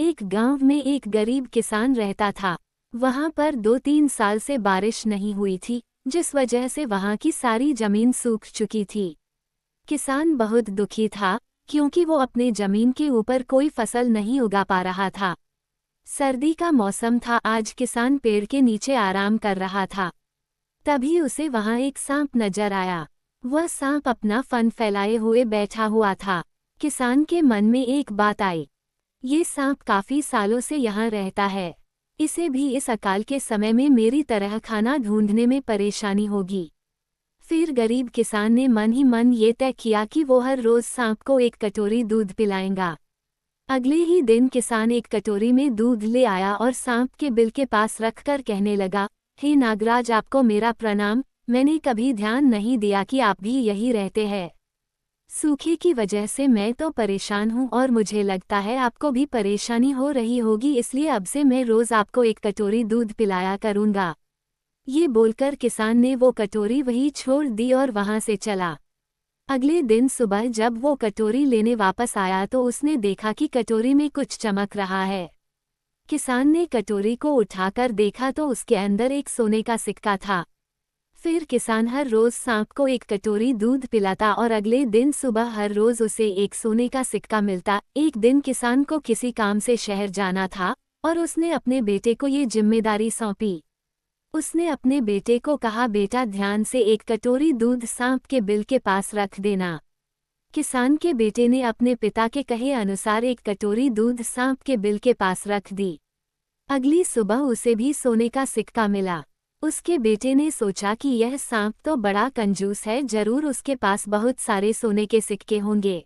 एक गांव में एक गरीब किसान रहता था। वहां पर 2-3 साल से बारिश नहीं हुई थी, जिस वजह से वहां की सारी जमीन सूख चुकी थी। किसान बहुत दुखी था, क्योंकि वो अपने जमीन के ऊपर कोई फसल नहीं उगा पा रहा था। सर्दी का मौसम था। आज किसान पेड़ के नीचे आराम कर रहा था। तभी उसे वहां एक सांप नजर आया। वह सांप अपना फन फैलाए हुए बैठा हुआ था। किसान के मन में एक बात आई, ये सांप काफी सालों से यहाँ रहता है, इसे भी इस अकाल के समय में मेरी तरह खाना ढूंढने में परेशानी होगी। फिर गरीब किसान ने मन ही मन ये तय किया कि वो हर रोज सांप को एक कटोरी दूध पिलाएगा। अगले ही दिन किसान एक कटोरी में दूध ले आया और सांप के बिल के पास रखकर कहने लगा, हे नागराज, आपको मेरा प्रणाम। मैंने कभी ध्यान नहीं दिया कि आप भी यही रहते हैं। सूखे की वजह से मैं तो परेशान हूँ और मुझे लगता है आपको भी परेशानी हो रही होगी, इसलिए अब से मैं रोज आपको एक कटोरी दूध पिलाया करूँगा। ये बोलकर किसान ने वो कटोरी वहीं छोड़ दी और वहां से चला। अगले दिन सुबह जब वो कटोरी लेने वापस आया तो उसने देखा कि कटोरी में कुछ चमक रहा है। किसान ने कटोरी को उठाकर देखा तो उसके अंदर एक सोने का सिक्का था। फिर किसान हर रोज सांप को एक कटोरी दूध पिलाता और अगले दिन सुबह हर रोज उसे एक सोने का सिक्का मिलता। एक दिन किसान को किसी काम से शहर जाना था और उसने अपने बेटे को ये जिम्मेदारी सौंपी। उसने अपने बेटे को कहा, बेटा ध्यान से एक कटोरी दूध सांप के बिल के पास रख देना। किसान के बेटे ने अपने पिता के कहे अनुसार एक कटोरी दूध सांप के बिल के पास रख दी। अगली सुबह उसे भी सोने का सिक्का मिला। उसके बेटे ने सोचा कि यह सांप तो बड़ा कंजूस है, जरूर उसके पास बहुत सारे सोने के सिक्के होंगे,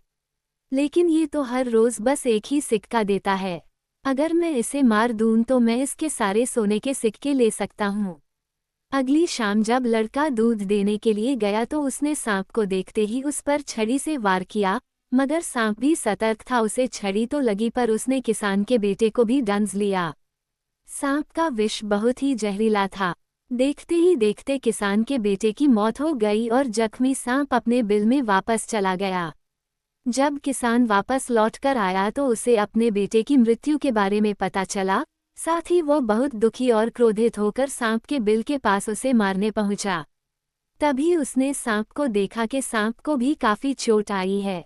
लेकिन ये तो हर रोज बस एक ही सिक्का देता है। अगर मैं इसे मार दूं तो मैं इसके सारे सोने के सिक्के ले सकता हूँ। अगली शाम जब लड़का दूध देने के लिए गया तो उसने सांप को देखते ही उस पर छड़ी से वार किया, मगर सांप भी सतर्क था। उसे छड़ी तो लगी पर उसने किसान के बेटे को भी डंस लिया। सांप का विष बहुत ही जहरीला था। देखते ही देखते किसान के बेटे की मौत हो गई और जख्मी सांप अपने बिल में वापस चला गया। जब किसान वापस लौटकर आया तो उसे अपने बेटे की मृत्यु के बारे में पता चला। साथ ही वो बहुत दुखी और क्रोधित होकर सांप के बिल के पास उसे मारने पहुंचा। तभी उसने सांप को देखा कि सांप को भी काफी चोट आई है।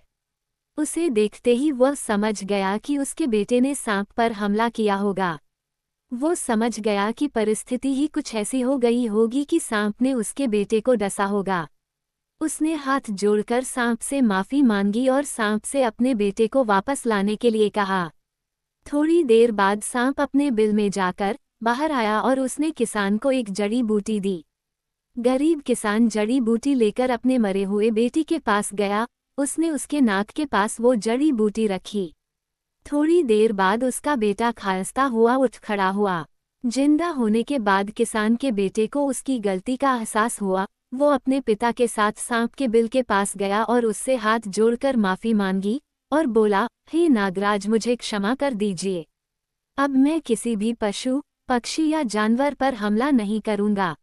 उसे देखते ही वह समझ गया कि उसके बेटे ने सांप पर हमला किया होगा। वो समझ गया कि परिस्थिति ही कुछ ऐसी हो गई होगी कि सांप ने उसके बेटे को डसा होगा। उसने हाथ जोड़कर सांप से माफी मांगी और सांप से अपने बेटे को वापस लाने के लिए कहा। थोड़ी देर बाद सांप अपने बिल में जाकर बाहर आया और उसने किसान को एक जड़ी बूटी दी। गरीब किसान जड़ी बूटी लेकर अपने मरे हुए बेटे के पास गया। उसने उसके नाक के पास वो जड़ी बूटी रखी। थोड़ी देर बाद उसका बेटा खांसता हुआ उठ खड़ा हुआ। जिंदा होने के बाद किसान के बेटे को उसकी गलती का एहसास हुआ। वो अपने पिता के साथ सांप के बिल के पास गया और उससे हाथ जोड़कर माफी मांगी और बोला, हे नागराज, मुझे क्षमा कर दीजिए। अब मैं किसी भी पशु, पक्षी या जानवर पर हमला नहीं करूंगा।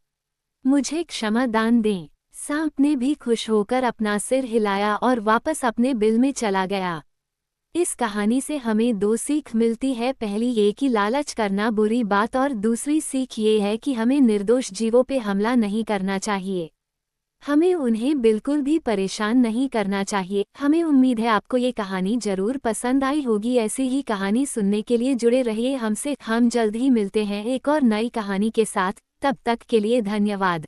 मुझे क्षमा दान दें। सांप ने भी खुश होकर अपना सिर हिलाया और वापस अपने बिल में चला गया। इस कहानी से हमें 2 सीख मिलती है। पहली ये कि लालच करना बुरी बात और दूसरी सीख ये है कि हमें निर्दोष जीवों पे हमला नहीं करना चाहिए। हमें उन्हें बिल्कुल भी परेशान नहीं करना चाहिए। हमें उम्मीद है आपको ये कहानी जरूर पसंद आई होगी। ऐसी ही कहानी सुनने के लिए जुड़े रहिए हमसे। हम जल्द ही मिलते हैं एक और नई कहानी के साथ। तब तक के लिए धन्यवाद।